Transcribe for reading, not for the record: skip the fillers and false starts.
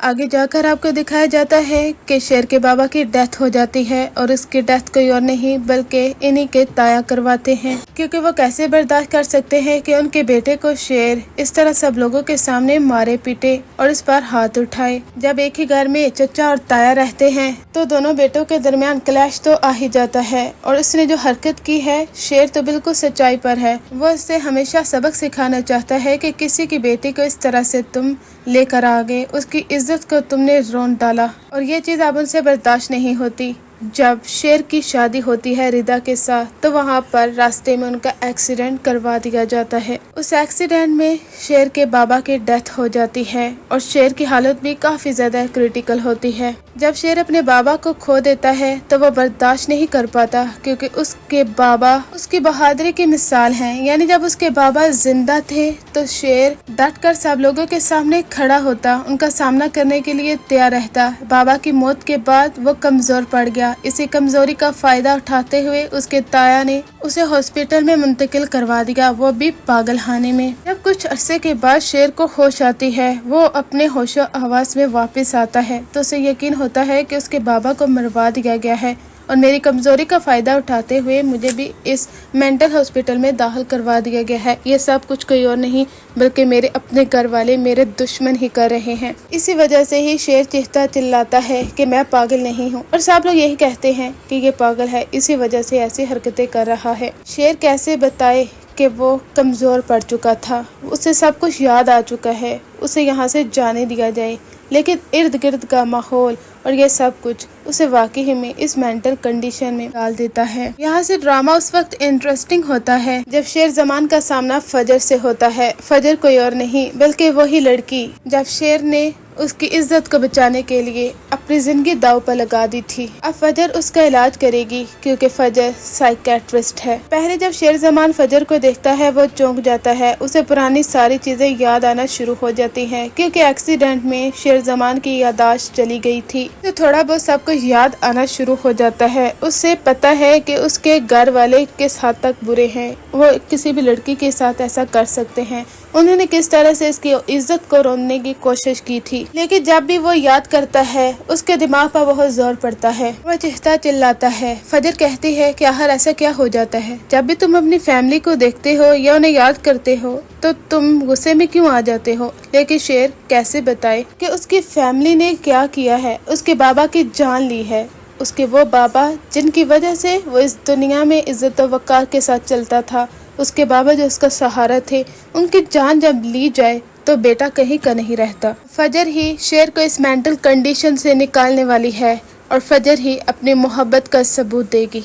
आगे जाकर आपको दिखाया जाता है कि शेर के बाबा की डेथ हो जाती है और उसकी डेथ कोई और नहीं बल्कि इन्हीं के ताया करवाते हैं, क्योंकि वो कैसे बर्दाश्त कर सकते हैं कि उनके बेटे को शेर इस तरह सब लोगों के सामने मारे पीटे और इस पर हाथ उठाए। जब एक ही घर में चचा और ताया रहते हैं तो दोनों बेटों के दरमियान क्लैश तो आ ही जाता है। और उसने जो हरकत की है, शेर तो बिल्कुल सच्चाई पर है। वो उससे हमेशा सबक सिखाना चाहता है कि किसी की बेटी को इस तरह से तुम लेकर आ गए, उसकी इज्जत को तुमने रोन डाला, और ये चीज अब उनसे बर्दाश्त नहीं होती। जब शेर की शादी होती है रिदा के साथ, तो वहाँ पर रास्ते में उनका एक्सीडेंट करवा दिया जाता है। उस एक्सीडेंट में शेर के बाबा की डेथ हो जाती है और शेर की हालत भी काफी ज्यादा क्रिटिकल होती है। जब शेर अपने बाबा को खो देता है तो वो बर्दाश्त नहीं कर पाता, क्योंकि उसके बाबा उसकी बहादुरी की मिसाल हैं। यानी जब उसके बाबा जिंदा थे तो शेर डट कर सब लोगों के सामने खड़ा होता, उनका सामना करने के लिए तैयार रहता। बाबा की मौत के बाद वो कमजोर पड़ गया। इसी कमजोरी का फायदा उठाते हुए उसके ताया ने उसे हॉस्पिटल में मुंतकिल करवा दिया, वो भी पागलखाने में। जब कुछ अरसे के बाद शेर को होश आती है, वो अपने होशो हवास में वापस आता है तो उसे यकीन होता है कि उसके बाबा को मरवा दिया गया है और मेरी कमजोरी का फायदा उठाते हुए मुझे भी इस मेंटल हॉस्पिटल में दाखिल करवा दिया गया है। ये सब कुछ कोई और नहीं बल्कि मेरे अपने घर वाले, मेरे दुश्मन ही कर रहे हैं। इसी वजह से ही शेर चीखता चिल्लाता है कि मैं पागल नहीं हूँ, और सब लोग यही कहते हैं कि ये पागल है, इसी वजह से ऐसी हरकतें कर रहा है। शेर कैसे बताए कि वो कमजोर पड़ चुका था, उसे सब कुछ याद आ चुका है, उसे यहाँ से जाने दिया जाए, लेकिन इर्द गिर्द का माहौल और ये सब कुछ उसे वाकई में इस मेंटल कंडीशन में डाल देता है। यहाँ से ड्रामा उस वक्त इंटरेस्टिंग होता है जब शेर जमान का सामना फजर से होता है। फजर कोई और नहीं बल्कि वही लड़की जब शेर ने उसकी इज्जत को बचाने के लिए अपनी जिंदगी दाव पर लगा दी थी। अब फजर उसका इलाज करेगी, क्योंकि फजर साइकेट्रिस्ट है। पहले जब शेर जमान फजर को देखता है वो चौंक जाता है, उसे पुरानी सारी चीजें याद आना शुरू हो जाती हैं, क्योंकि एक्सीडेंट में शेर जमान की यादाश्त चली गई थी। तो थोड़ा बहुत सब कुछ याद आना शुरू हो जाता है। उसे पता है कि उसके घर वाले किस हद तक बुरे हैं, वो किसी भी लड़की के साथ ऐसा कर सकते हैं। उन्होंने किस तरह से इसकी इज्जत को रोकने की कोशिश की थी, लेकिन जब भी वो याद करता है उसके दिमाग पर बहुत जोर पड़ता है। वो चीखता चिल्लाता है। फजर कहती है कि आखिर ऐसा क्या हो जाता है, जब भी तुम अपनी फैमिली को देखते हो या उन्हें याद करते हो तो तुम गुस्से में क्यों आ जाते हो। लेकिन शेर कैसे बताए कि उसकी फैमिली ने क्या किया है, उसके बाबा की जान ली है। उसके वो बाबा जिनकी वजह से वो इस दुनिया में इज्जत और वक़ार के साथ चलता था, उसके बाबा जो उसका सहारा थे, उनकी जान जब ली जाए तो बेटा कहीं का नहीं रहता। फजर ही शेर को इस मेंटल कंडीशन से निकालने वाली है और फजर ही अपनी मोहब्बत का सबूत देगी।